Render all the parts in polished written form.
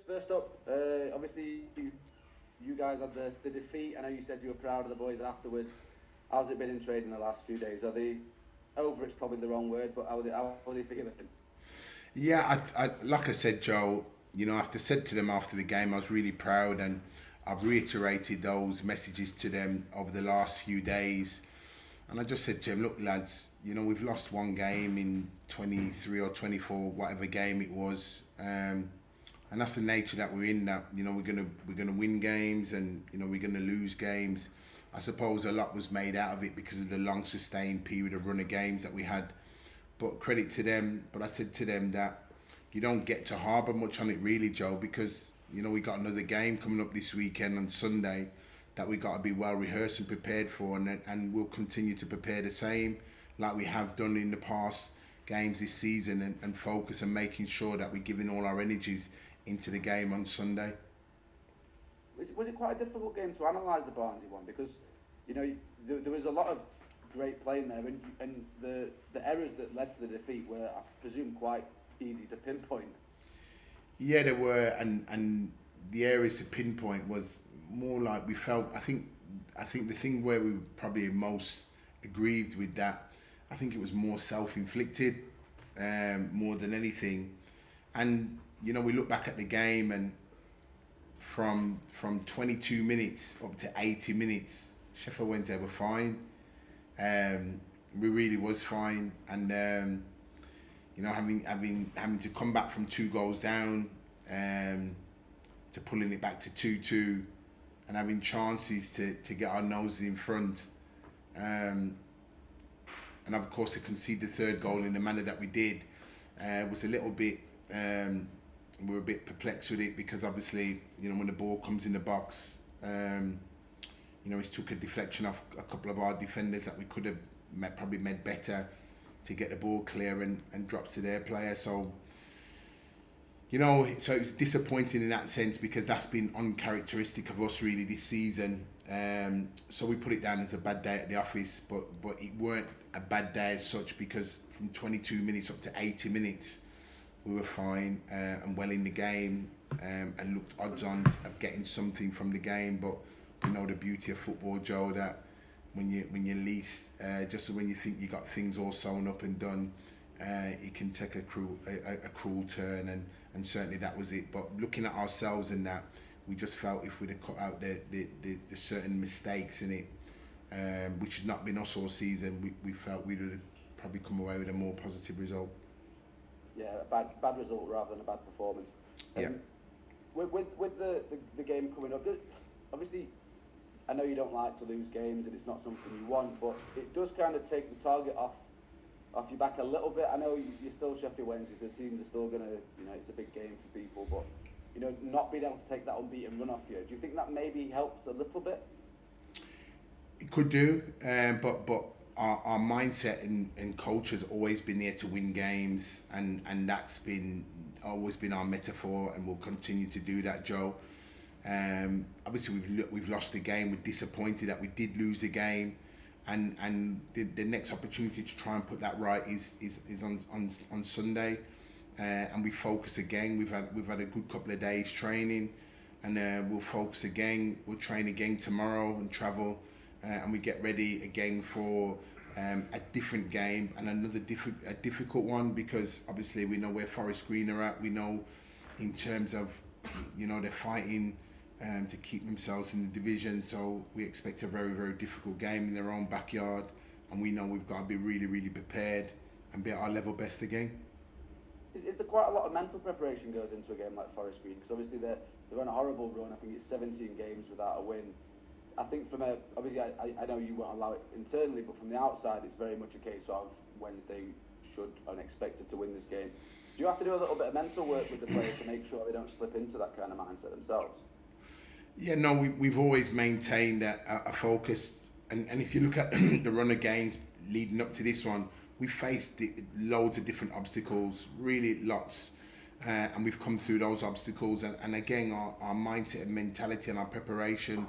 First up, obviously you guys had the defeat. I know you said you were proud of the boys afterwards. How's it been in training the last few days? Are they over? It's probably the wrong word, but how are they feeling? Yeah, like I said, Joe. After said to them after the game, I was really proud, and I've reiterated those messages to them over the last few days. And I just said to them, look, lads, we've lost one game in 23 or 24, whatever game it was. And that's the nature that we're in. That we're gonna win games, and we're gonna lose games. I suppose a lot was made out of it because of the long sustained period of run of games that we had. But credit to them. But I said to them that you don't get to harbour much on it really, Joe, because we got another game coming up this weekend on Sunday that we got to be well rehearsed and prepared for, and we'll continue to prepare the same like we have done in the past games this season, and focus and making sure that we're giving all our energies into the game on Sunday. Was it quite a difficult game to analyse the Barnsley one because there was a lot of great playing there, and the errors that led to the defeat were, I presume, quite easy to pinpoint. Yeah, there were, and the areas to pinpoint was more like we felt. I think the thing where we were probably most aggrieved with that, I think it was more self-inflicted, more than anything. And we look back at the game, and from 22 minutes up to 80 minutes, Sheffield Wednesday were fine. We really was fine, and having to come back from 2 goals down, to pulling it back to 2-2, and having chances to get our noses in front, and of course to concede the third goal in the manner that we did, was a little bit. We were a bit perplexed with it because obviously when the ball comes in the box, it took a deflection off a couple of our defenders that we could have probably made better to get the ball clear, and drops to their player. So so it's disappointing in that sense because that's been uncharacteristic of us really this season. So we put it down as a bad day at the office, but it weren't a bad day as such because from 22 minutes up to 80 minutes we were fine, and well in the game, and looked odds on of getting something from the game. But the beauty of football, Joe, that when you least, just when you think you got things all sewn up and done, it can take a cruel turn, and certainly that was it. But looking at ourselves in that, we just felt if we'd have cut out the certain mistakes in it, which has not been us all season, we felt we'd have probably come away with a more positive result. Yeah, a bad result rather than a bad performance. Yeah. With the game coming up, obviously, I know you don't like to lose games and it's not something you want, but it does kind of take the target off your back a little bit. I know you're still Sheffield Wednesday, so the teams are still going to, it's a big game for people, but, not being able to take that unbeaten run off you, do you think that maybe helps a little bit? It could do, but our mindset and culture has always been there to win games, and that's been always been our metaphor, and we'll continue to do that, Joe. Obviously we've lost the game. We're disappointed that we did lose the game, and the next opportunity to try and put that right is on Sunday, and we focus again. We've had a good couple of days training, and we'll focus again. We'll train again tomorrow and travel, and we get ready again for a different game, and another difficult one, because obviously we know where Forest Green are at. We know in terms of they're fighting to keep themselves in the division, so we expect a very, very difficult game in their own backyard, and we know we've got to be really, really prepared and be at our level best again. Is there quite a lot of mental preparation goes into a game like Forest Green? Because obviously they're on a horrible run. I think it's 17 games without a win. I think obviously I know you won't allow it internally, but from the outside it's very much a case of Wednesday should and expected to win this game. Do you have to do a little bit of mental work with the players to make sure they don't slip into that kind of mindset themselves? Yeah, no, we've always maintained a focus, and if you look at the run of games leading up to this one, we faced loads of different obstacles, really lots, and we've come through those obstacles, and again our mindset and mentality and our preparation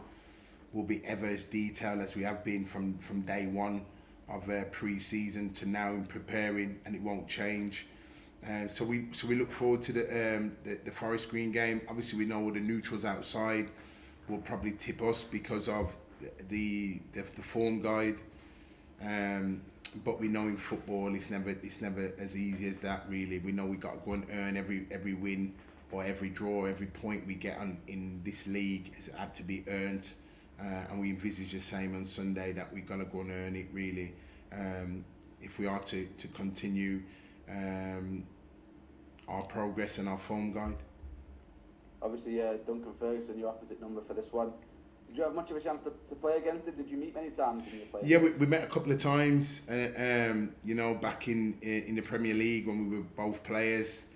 will be ever as detailed as we have been from day one of pre-season to now in preparing, and it won't change. So we look forward to the Forest Green game. Obviously, we know the neutrals outside will probably tip us because of the form guide. But we know in football it's never as easy as that. Really, we know we got to go and earn every win or every draw, every point we get on in this league has had to be earned. And we envisage the same on Sunday, that we're gonna go and earn it really. If we are to continue our progress and our form guide. Obviously, Duncan Ferguson, your opposite number for this one. Did you have much of a chance to play against him? Did you meet many times when you played? Yeah, we met a couple of times. You know, back in the Premier League when we were both players,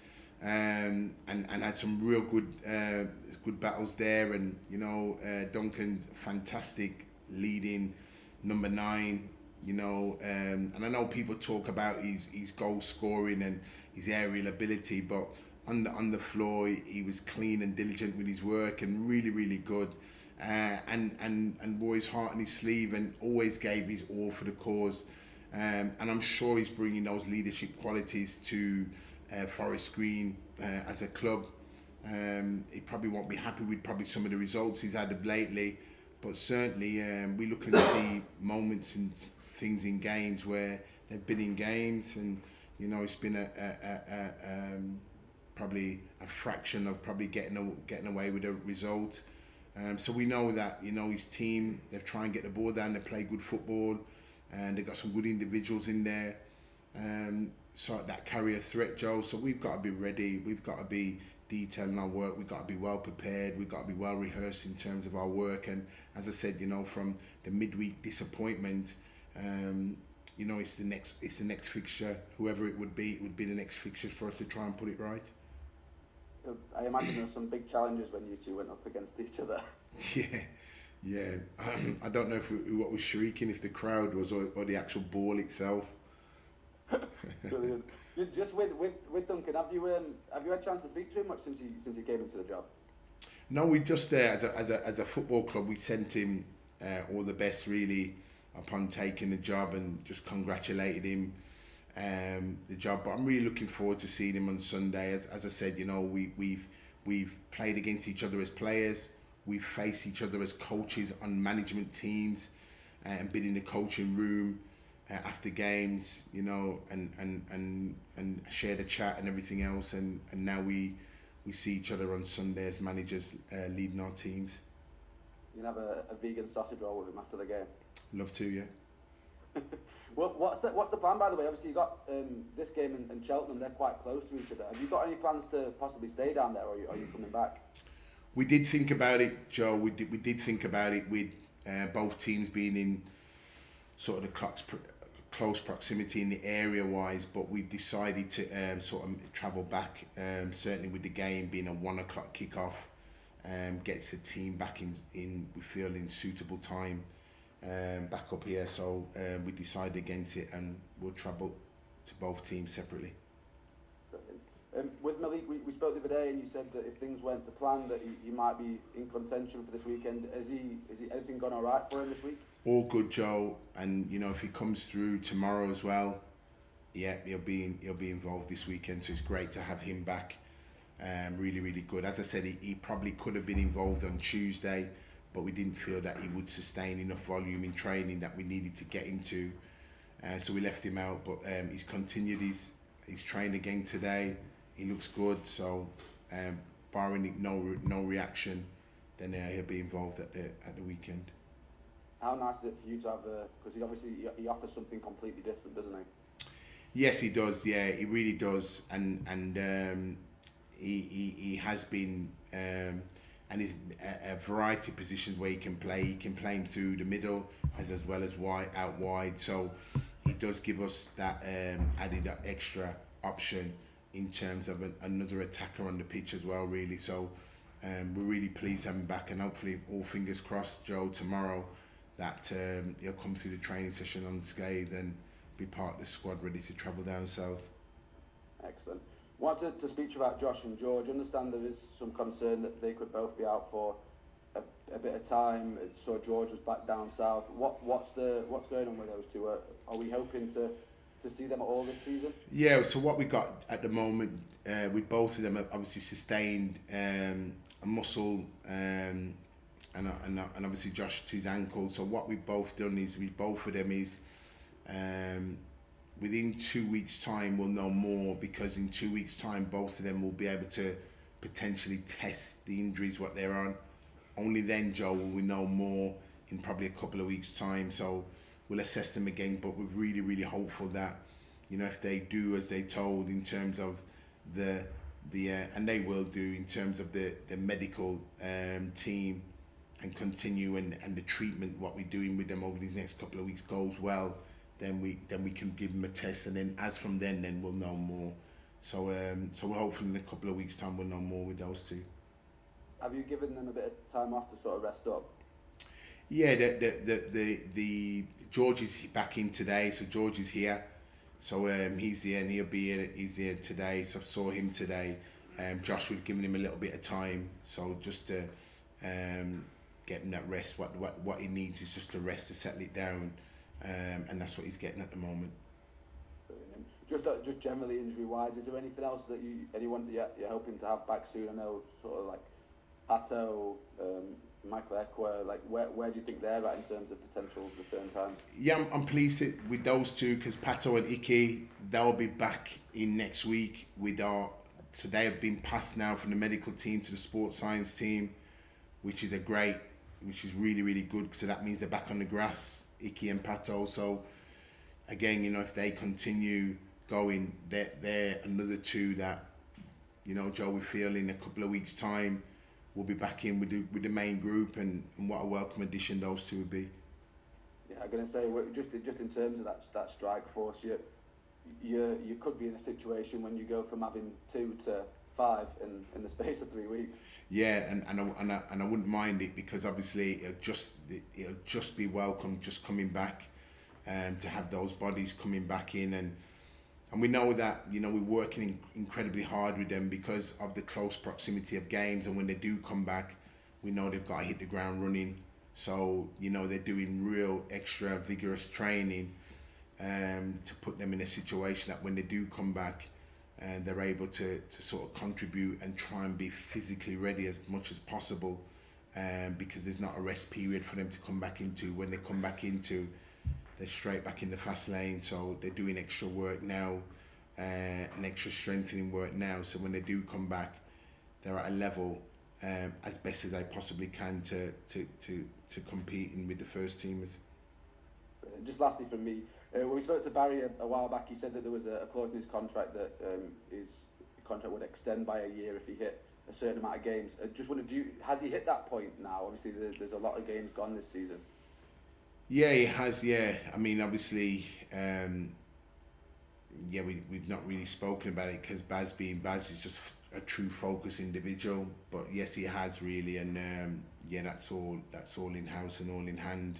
and had some real good battles there. And you know, Duncan's fantastic leading number 9. You know, and I know people talk about his goal scoring and his aerial ability, but on the floor he was clean and diligent with his work and really good, and wore his heart on his sleeve and always gave his all for the cause, and I'm sure he's bringing those leadership qualities to Forest Green as a club. He probably won't be happy with probably some of the results he's had of lately, but certainly we look and see moments and things in games where they've been in games, and you know, it's been probably a fraction of probably getting away with a result. So we know that, you know, his team, they try and get the ball down, they play good football, and they've got some good individuals in there, so that carry a threat, Joe. So we've got to be ready, we've got to be detailing our work, we've got to be well prepared, we've got to be well rehearsed in terms of our work. And as I said, you know, from the midweek disappointment, you know, it's the next fixture, whoever it would be the next fixture for us to try and put it right. I imagine there were some big challenges when you two went up against each other. Yeah. I don't know what was shrieking, if the crowd was or the actual ball itself. Brilliant. Just with Duncan, have you had a chance to speak to him much since he came into the job? No, we just as a football club, we sent him all the best really upon taking the job, and just congratulated him the job. But I'm really looking forward to seeing him on Sunday. As I said, you know, we've played against each other as players, we've faced each other as coaches on management teams, and been in the coaching room after games, you know, and shared a chat and everything else, and now we see each other on Sunday as managers leading our teams. You can have a vegan sausage roll with him after the game. Love to, yeah. Well, what's the plan, by the way? Obviously, you got this game and Cheltenham. They're quite close to each other. Have you got any plans to possibly stay down there, or are you coming back? We did think about it, Joe. We did think about it with both teams being in sort of the close proximity in the area-wise, but we've decided to sort of travel back. Certainly with the game being a 1 o'clock kickoff, gets the team back in we feel in suitable time. Back up here, so we decided against it, and we'll travel to both teams separately. With Malik, we spoke the other day, and you said that if things went to plan, that he might be in contention for this weekend. Has he anything gone all right for him this week? All good, Joe, and you know, if he comes through tomorrow as well, yeah, he'll be involved this weekend. So it's great to have him back. Really good. As I said, he probably could have been involved on Tuesday, but we didn't feel that he would sustain enough volume in training that we needed to get him to, so we left him out. But he's continued his trained again today. He looks good, so barring no reaction, then he'll be involved at the weekend. How nice is it for you to have because he offers something completely different, doesn't he? Yes, he does. Yeah, he really does, and he has been. And he's a variety of positions where he can play. He can play him through the middle as well as out wide. So he does give us that added extra option in terms of another attacker on the pitch as well, really. So we're really pleased to have him back, and hopefully, all fingers crossed, Joe, tomorrow that he'll come through the training session unscathed and be part of the squad ready to travel down south. Excellent. Wanted to speak to you about Josh and George. I understand there is some concern that they could both be out for a bit of time. So George was back down south. What's going on with those two? Are we hoping to to see them at all this season? Yeah, so what we got at the moment with both of them have obviously sustained a muscle and obviously Josh to his ankle. So what we've both done is both of them is within 2 weeks' time we'll know more, because in 2 weeks' time both of them will be able to potentially test the injuries what they're on. Only then, Joe, will we know more in probably a couple of weeks' time. So we'll assess them again, but we're really, really hopeful that, you know, if they do as they told in terms of the and they will do in terms of the medical team, and continue and the treatment what we're doing with them over these next couple of weeks goes well, then we can give them a test, and then as from then we'll know more. So so we're hopeful in a couple of weeks' time we'll know more with those two. Have you given them a bit of time off to sort of rest up? Yeah, the George is back in today, so George is here. So he's here and he'll be here. He's here today, so I saw him today. Josh had given him a little bit of time, so just to get him that rest. What he needs is just to rest, to settle it down, and that's what he's getting at the moment. Brilliant. Just generally injury-wise, is there anything else that anyone that you're hoping to have back soon? I know sort of like Pato, Michael Ekwa, like where do you think they're at in terms of potential return times? Yeah, I'm pleased with those two, because Pato and Ike, they'll be back in next week so they have been passed now from the medical team to the sports science team, which is really, really good, so that means they're back on the grass, Ike and Pato. So again, you know, if they continue going, they're another two that, you know, Joe, we feel in a couple of weeks' time we'll be back in with the main group, and what a welcome addition those two would be. Yeah, I'm going to say, just in terms of that strike force, you could be in a situation when you go from having 2 to 5 in the space of 3 weeks. Yeah, and I wouldn't mind it, because obviously it'll just be welcome just coming back, to have those bodies coming back in, and we know that, you know, we're working incredibly hard with them because of the close proximity of games, and when they do come back, we know they've got to hit the ground running. So, you know, they're doing real extra vigorous training to put them in a situation that when they do come back, they're able to sort of contribute and try and be physically ready as much as possible, because there's not a rest period for them to come back into. When they come back into, they're straight back in the fast lane, so they're doing extra work now, and extra strengthening work now, so when they do come back, they're at a level as best as they possibly can to compete in with the first teamers. Just lastly from me, when we spoke to Barry a while back, he said that there was a clause in his contract that his contract would extend by a year if he hit a certain amount of games. Just wondered, has he hit that point now? Obviously there's a lot of games gone this season. Yeah, he has, yeah. I mean, obviously, we've not really spoken about it, because Baz is just a true focus individual. But yes, he has really, and that's all in-house and all in hand.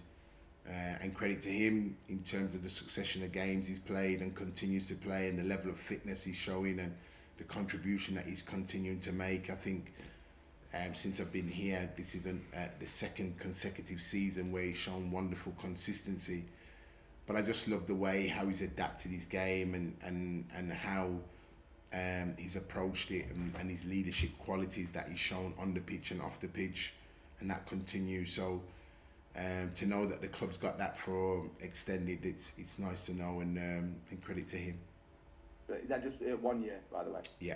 And credit to him in terms of the succession of games he's played and continues to play, and the level of fitness he's showing, and the contribution that he's continuing to make. I think since I've been here, this is the second consecutive season where he's shown wonderful consistency. But I just love the way how he's adapted his game, and how he's approached it, and his leadership qualities that he's shown on the pitch and off the pitch, and that continues. So to know that the club's got that for extended, it's nice to know, and credit to him. Is that just 1 year, by the way? Yeah.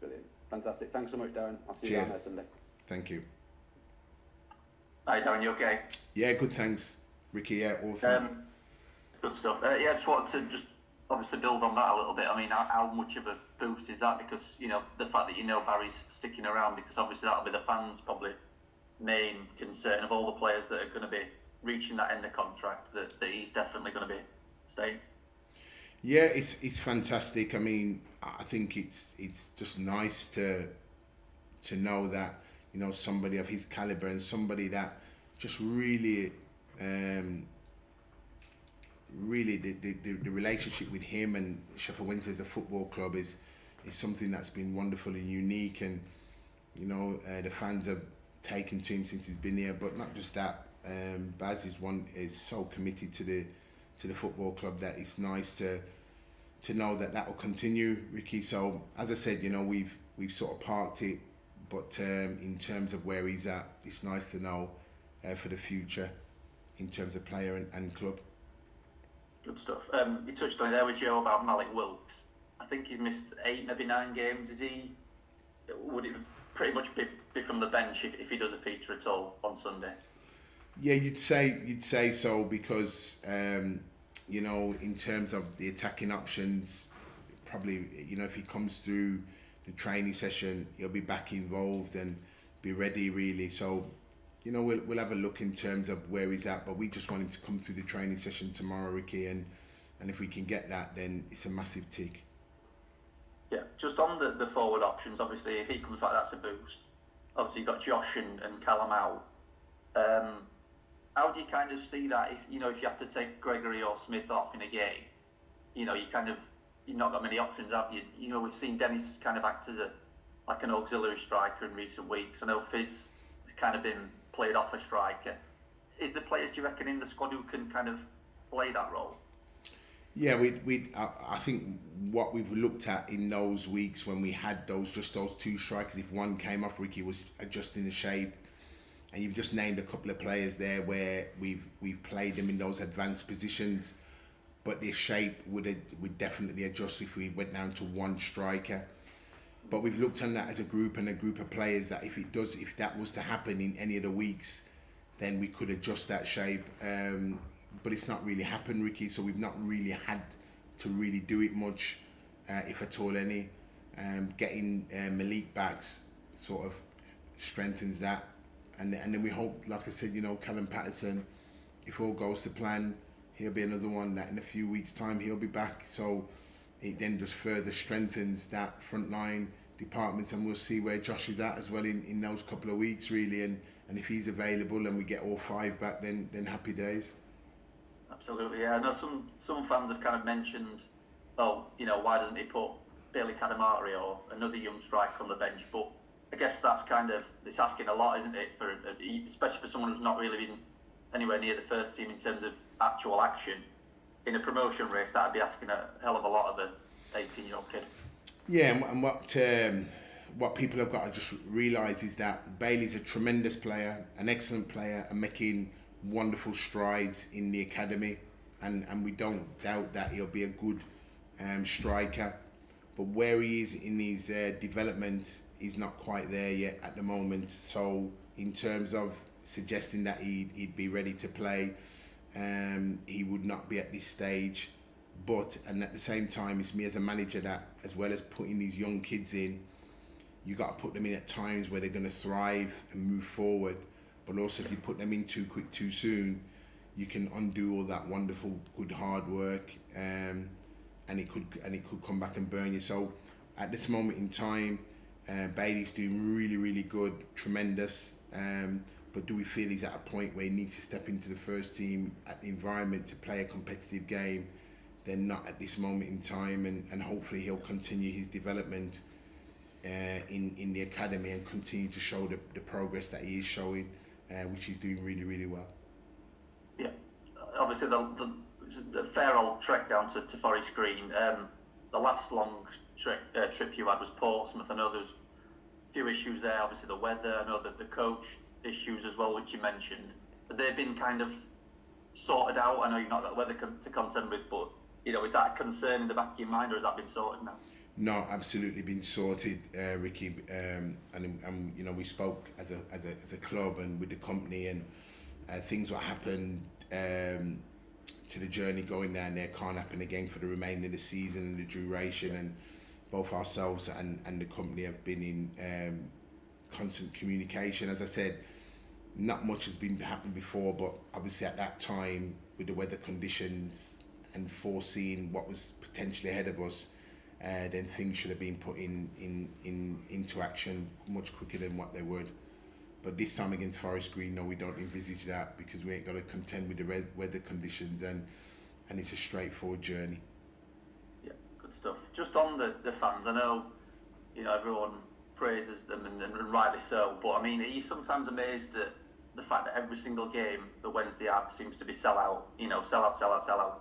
Brilliant. Fantastic. Thanks so much, Darren. I'll see you Cheers. down there Sunday. Thank you. Hi Darren, you okay? Yeah, good, thanks. Ricky, yeah, awesome. Good stuff. Yeah, I just wanted to obviously build on that a little bit. I mean, how much of a boost is that? Because, you know, the fact that, you know, Barry's sticking around, because obviously that'll be the fans' probably main concern of all the players that are going to be reaching that end of contract, that he's definitely going to be staying. Yeah, it's fantastic. I mean, I think it's just nice to know that, you know, somebody of his caliber, and somebody that just really the relationship with him and Sheffield Wednesday as a football club is something that's been wonderful and unique, and, you know, the fans have taken to him since he's been here. But not just that, Baz is so committed to to the football club, that it's nice to know that that will continue, Ricky. So as I said, we've sort of parked it, but in terms of where he's at, it's nice to know for the future in terms of player and club. Good stuff. You touched on it there with Joe about Malik Wilkes. I think he's missed 8, maybe 9 games. Would it pretty much be from the bench if he does a feature at all on Sunday? Yeah, you'd say so, because in terms of the attacking options, probably if he comes through the training session, he'll be back involved and be ready really. So we'll have a look in terms of where he's at, but we just want him to come through the training session tomorrow, Ricky, and if we can get that, then it's a massive tick. Yeah, just on the forward options, obviously if he comes back, that's a boost. Obviously you've got Josh and Callum out. How do you kind of see that if you have to take Gregory or Smith off in a game? You've not got many options, have you? We've seen Dennis kind of act as an auxiliary striker in recent weeks. I know Fizz has kind of been played off a striker. Is there players, do you reckon, in the squad who can kind of play that role? Yeah, I think what we've looked at in those weeks when we had those 2 strikers, if one came off, Ricky, was adjusting the shape. And you've just named a couple of players there where we've played them in those advanced positions, but their shape would definitely adjust if we went down to 1 striker. But we've looked on that as a group and a group of players that if that was to happen in any of the weeks, then we could adjust that shape. But it's not really happened, Ricky, so we've not really had to really do it much, if at all any. Getting Malik back sort of strengthens that. And then we hope, like I said, Callum Patterson, if all goes to plan, he'll be another one that in a few weeks' time he'll be back. So it then just further strengthens that front line departments, and we'll see where Josh is at as well in those couple of weeks, really. And if he's available and we get all 5 back, then happy days. Absolutely, yeah. I know some fans have kind of mentioned, why doesn't he put Bailey Kadamari or another young striker on the bench? But I guess that's it's asking a lot, isn't it, especially for someone who's not really been anywhere near the first team in terms of actual action. In a promotion race, that'd be asking a hell of a lot of an 18-year-old kid. Yeah, and what people have got to just realise is that Bailey's a tremendous player, an excellent player, and making wonderful strides in the academy, and we don't doubt that he'll be a good striker. But where he is in his development, he's not quite there yet at the moment. So in terms of suggesting that he'd be ready to play, he would not be at this stage. And at the same time, it's me as a manager that, as well as putting these young kids in, you got to put them in at times where they're going to thrive and move forward. But also, if you put them in too quick, too soon, you can undo all that wonderful, good hard work, and it could come back and burn you. So at this moment in time, Bailey's doing really, really good, tremendous. But do we feel he's at a point where he needs to step into the first team at the environment to play a competitive game? Then not at this moment in time, and hopefully he'll continue his development in the academy and continue to show the progress that he is showing, which he's doing really, really well. Yeah, obviously the fair old trek down to Forest Green. The last long trip you had was Portsmouth. I know there's a few issues there, obviously the weather, I know that the coach issues as well, which you mentioned. They've been kind of sorted out. I know you've not got the weather to contend with, but is that a concern in the back of your mind, or has that been sorted now? No, absolutely been sorted, Ricky. And we spoke as a club and with the company, and things what happened to the journey going down there can't happen again for the remainder of the season and the duration. And both ourselves and the company have been in constant communication. As I said, not much has been happening before, but obviously at that time, with the weather conditions and foreseeing what was potentially ahead of us, then things should have been put into action much quicker than what they would. But this time against Forest Green, no, we don't envisage that, because we ain't got to contend with the weather conditions, and it's a straightforward journey. Yeah, good stuff. Just on the fans, I know everyone praises them, and rightly so, but I mean, are you sometimes amazed at the fact that every single game that Wednesday have seems to be sell out, sell out?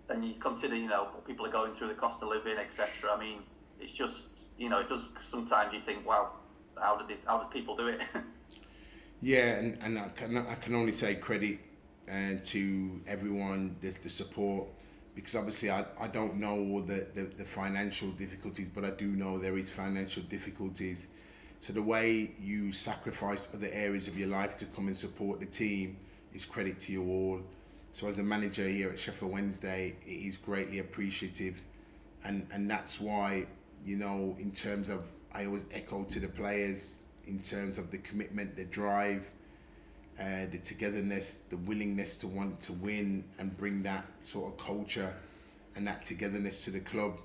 and you consider, what people are going through, the cost of living, etc. I mean, it's just, it does, sometimes you think, wow, how did people do it? Yeah, and I can only say credit to everyone, the support, because obviously I don't know all the financial difficulties, but I do know there is financial difficulties. So the way you sacrifice other areas of your life to come and support the team is credit to you all. So as a manager here at Sheffield Wednesday, it is greatly appreciative, and that's why, in terms of, I always echo to the players, in terms of the commitment, the drive, the togetherness, the willingness to want to win and bring that sort of culture and that togetherness to the club.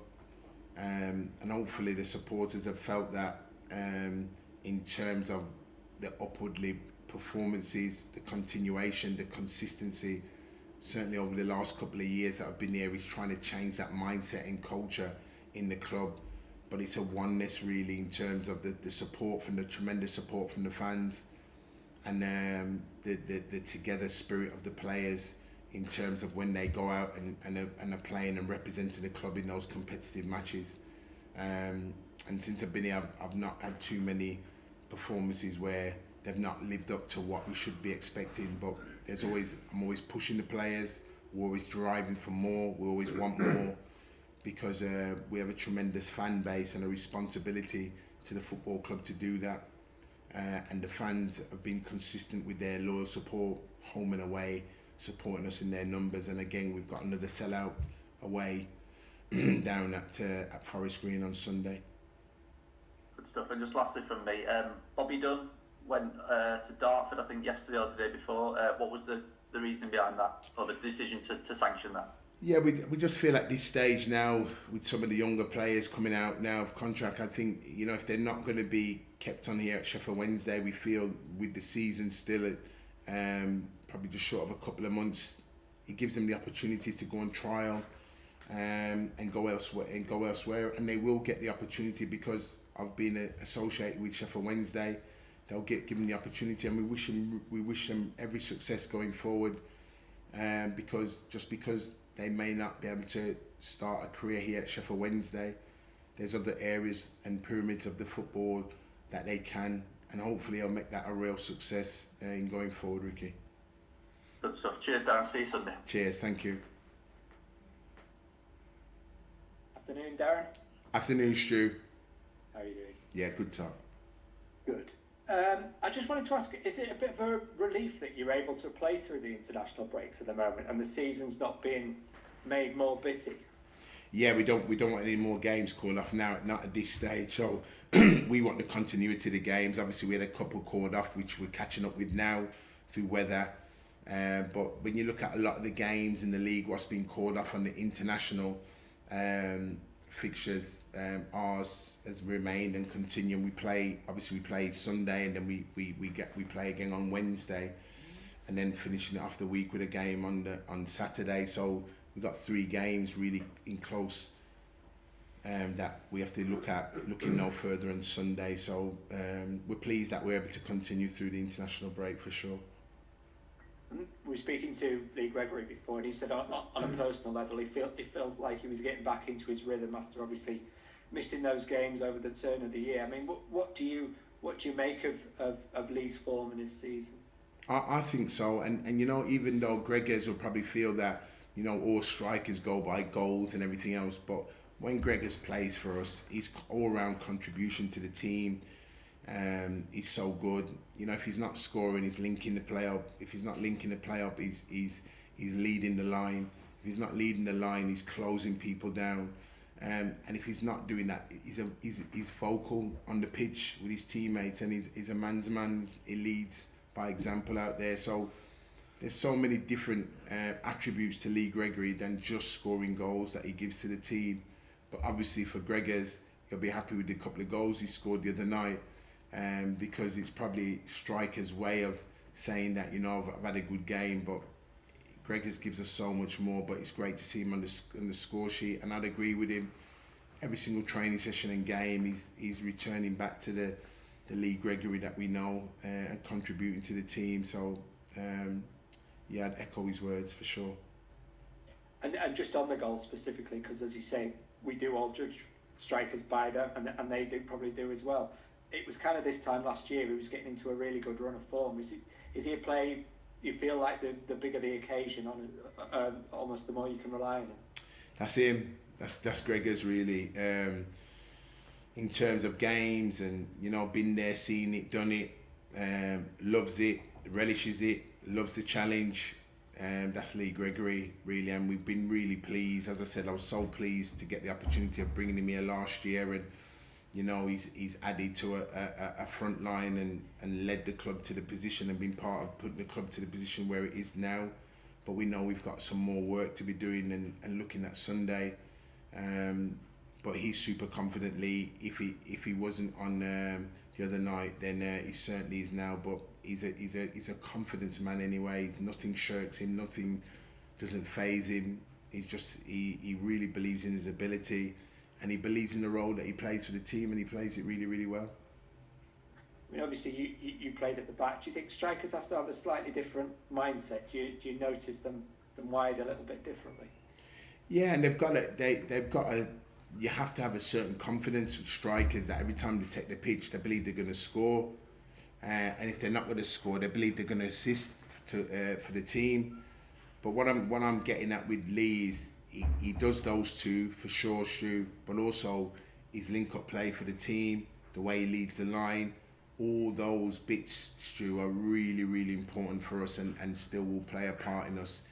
And hopefully the supporters have felt that in terms of the upwardly performances, the continuation, the consistency. Certainly over the last couple of years that I've been here, is trying to change that mindset and culture in the club. But it's a oneness really, in terms of the support from the tremendous support from the fans, and the together spirit of the players, in terms of when they go out and are playing and representing the club in those competitive matches. And since I've been here, I've not had too many performances where they've not lived up to what we should be expecting. But I'm always pushing the players. We're always driving for more. We always want more, because we have a tremendous fan base and a responsibility to the football club to do that. And the fans have been consistent with their loyal support, home and away, supporting us in their numbers. And again, we've got another sellout away down at Forest Green on Sunday. Good stuff. And just lastly from me, Bobby Dunn went to Dartford, I think yesterday or the day before. What was the reasoning behind that, or the decision to sanction that? Yeah, we just feel at this stage now, with some of the younger players coming out now of contract, I think, if they're not going to be kept on here at Sheffield Wednesday, we feel with the season still at probably just short of a couple of months, it gives them the opportunities to go on trial and go elsewhere, and they will get the opportunity because of being associated with Sheffield Wednesday. They'll get given the opportunity, and we wish them every success going forward. Because they may not be able to start a career here at Sheffield Wednesday, there's other areas and pyramids of the football that they can, and hopefully I'll make that a real success in going forward, Ricky. Good stuff. Cheers, Darren. See you Sunday. Cheers. Thank you. Afternoon, Darren. Afternoon, Stu. How are you doing? Yeah, good talk. Good. I just wanted to ask, is it a bit of a relief that you're able to play through the international breaks at the moment and the season's not being made more bitty? Yeah, we don't want any more games called off now, not at this stage. So we want the continuity of the games. Obviously, we had a couple called off, which we're catching up with now through weather. But when you look at a lot of the games in the league, what's been called off on the international fixtures, ours has remained and continued. We play Sunday, and then we play again on Wednesday, and then finishing it off the week with a game on Saturday. So we've got 3 games really in close that we have to looking no further on Sunday. So we're pleased that we're able to continue through the international break for sure. We were speaking to Lee Gregory before, and he said on a personal level he felt like he was getting back into his rhythm after obviously missing those games over the turn of the year. I mean, what do you make of Lee's form in his season? I think so, and even though Gregors will probably feel that all strikers go by goals and everything else, but when Gregors plays for us, his all-round contribution to the team is so good. If he's not scoring, he's linking the play up. If he's not linking the play up, he's leading the line. If he's not leading the line, he's closing people down. And if he's not doing that, he's vocal on the pitch with his teammates, and he's a man's man. He leads by example out there. So there's so many different attributes to Lee Gregory than just scoring goals that he gives to the team. But obviously for Gregors, he'll be happy with the couple of goals he scored the other night, because it's probably striker's way of saying that I've had a good game. But Gregors gives us so much more. But it's great to see him on the score sheet, and I'd agree with him. Every single training session and game, he's returning back to the Lee Gregory that we know and contributing to the team. So yeah, I'd echo his words for sure. And just on the goal specifically, because as you say, we do all judge strikers by them, and they probably do as well. It was kind of this time last year he was getting into a really good run of form. Is he a player you feel like the bigger the occasion, almost the more you can rely on him? That's him. That's Gregors really. In terms of games and, you know, been there, seen it, done it, loves it, relishes it, loves the challenge. That's Lee Gregory really, and we've been really pleased. As I said, I was so pleased to get the opportunity of bringing him here last year, and you know, he's added to a front line and led the club to the position and been part of putting the club to the position where it is now. But we know we've got some more work to be doing and looking at Sunday. But he's super confidently. If he wasn't on the other night, then he certainly is now. But he's a confidence man anyway. Nothing shirks him. Nothing doesn't faze him. He really believes in his ability, and he believes in the role that he plays for the team, and he plays it really, really well. I mean, obviously you played at the back. Do you think strikers have to have a slightly different mindset? Do you notice them wide a little bit differently? Yeah, and they've got a. You have to have a certain confidence with strikers that every time they take the pitch, they believe they're going to score, and if they're not going to score, they believe they're going to assist for the team. But what I'm getting at with Lee is he does those two for sure, Stu, but also his link-up play for the team, the way he leads the line, all those bits, Stu, are really, really important for us and still will play a part in us.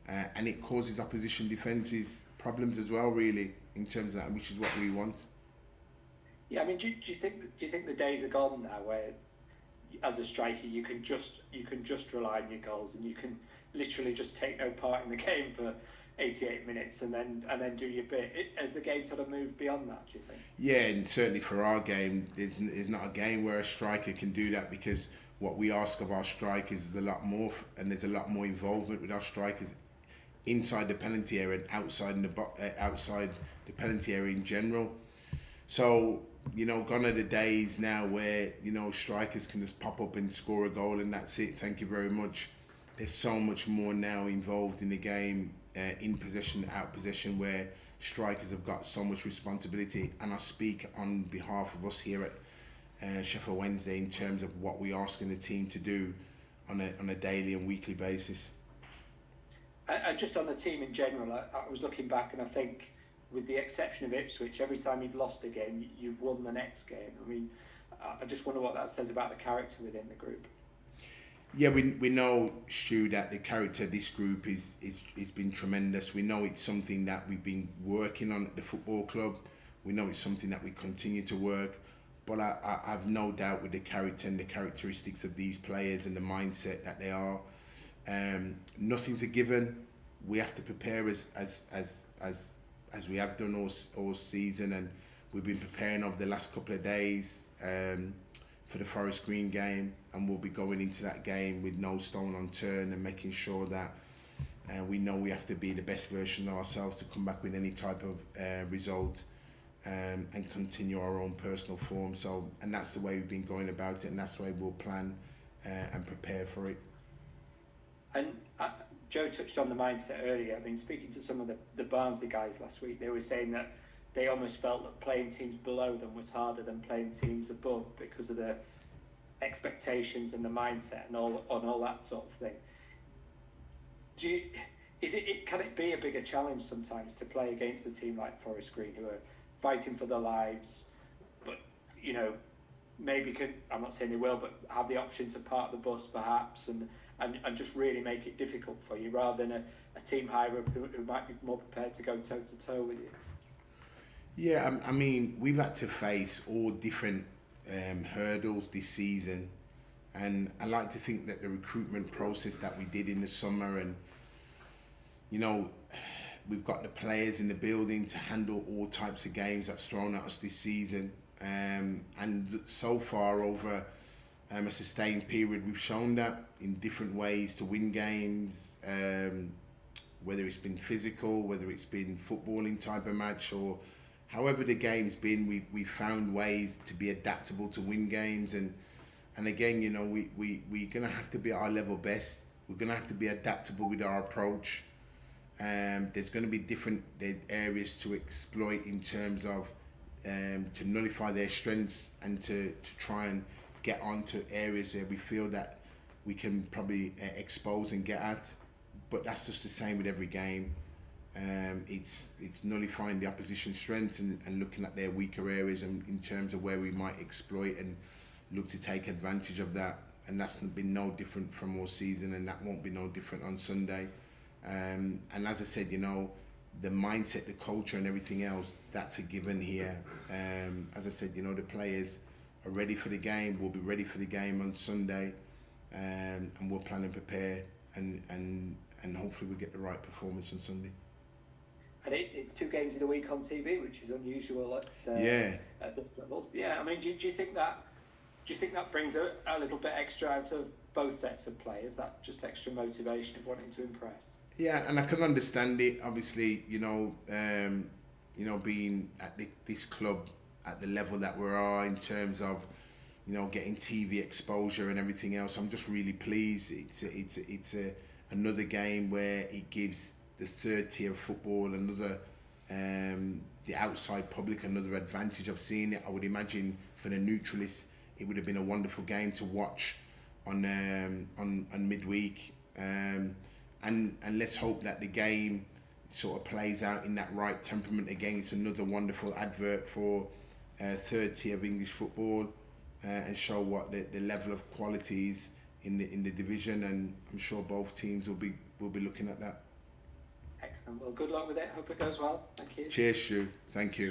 And it causes opposition defences problems as well, really, in terms of that, which is what we want. Yeah, I mean, do you think the days are gone now where, as a striker, you can just rely on your goals and you can literally just take no part in the game for 88 minutes and then do your bit? Has the game sort of moved beyond that, do you think? Yeah, and certainly for our game, there's not a game where a striker can do that, because what we ask of our strikers is a lot more, and there's a lot more involvement with our strikers inside the penalty area and outside the penalty area in general. So, you know, gone are the days now where, you know, strikers can just pop up and score a goal and that's it, thank you very much. There's so much more now involved in the game, in possession, out possession, where strikers have got so much responsibility. And I speak on behalf of us here at Sheffield Wednesday in terms of what we're asking the team to do on a daily and weekly basis. And just on the team in general, I was looking back and I think, with the exception of Ipswich, every time you've lost a game, you've won the next game. I mean, I just wonder what that says about the character within the group. Yeah, we know, Stu, that the character of this group is been tremendous. We know it's something that we've been working on at the football club. We know it's something that we continue to work. But I have no doubt with the character and the characteristics of these players and the mindset that they are. Nothing's a given. We have to prepare as we have done all season, and we've been preparing over the last couple of days for the Forest Green game, and we'll be going into that game with no stone unturned and making sure that we know we have to be the best version of ourselves to come back with any type of result and continue our own personal form. So, and that's the way we've been going about it, and that's the way we'll plan and prepare for it. And Joe touched on the mindset earlier. I mean, speaking to some of the Barnsley guys last week, they were saying that they almost felt that playing teams below them was harder than playing teams above because of the expectations and the mindset and all that sort of thing. Can it be a bigger challenge sometimes to play against a team like Forest Green, who are fighting for their lives, but, you know, maybe could, I'm not saying they will, but have the option to park the bus perhaps and just really make it difficult for you, rather than a team higher up who might be more prepared to go toe to toe with you? Yeah, I mean, we've had to face all different hurdles this season, and I like to think that the recruitment process that we did in the summer, and, you know, we've got the players in the building to handle all types of games that's thrown at us this season, and so far over a sustained period, we've shown that in different ways to win games, whether it's been physical, whether it's been footballing type of match, or however the game's been, we've found ways to be adaptable to win games. And again, you know, we're going to have to be at our level best. We're going to have to be adaptable with our approach. There's going to be different areas to exploit in terms of to nullify their strengths and to try and get onto areas where we feel that we can probably expose and get at. But that's just the same with every game. It's nullifying the opposition's strength and looking at their weaker areas and in terms of where we might exploit and look to take advantage of that. And that's been no different from all season, and that won't be no different on Sunday. And as I said, you know, the mindset, the culture and everything else, that's a given here. As I said, you know, the players are ready for the game. We'll be ready for the game on Sunday, and we'll plan and prepare, and hopefully we'll get the right performance on Sunday. And it's 2 games in a week on TV, which is unusual at this level. Yeah, I mean, do you think that brings a little bit extra out of both sets of players, that just extra motivation of wanting to impress? Yeah, and I can understand it. Obviously, you know, being at this club at the level that we are in terms of, you know, getting TV exposure and everything else. I'm just really pleased. It's another game where it gives the third tier of football another, the outside public another advantage of seeing it. I would imagine for the neutralists, it would have been a wonderful game to watch on midweek. And let's hope that the game sort of plays out in that right temperament again. It's another wonderful advert for third tier of English football, and show what the level of quality is in the division. And I'm sure both teams will be looking at that. Excellent. Well, good luck with it. Hope it goes well. Thank you. Cheers, Stu. Thank you.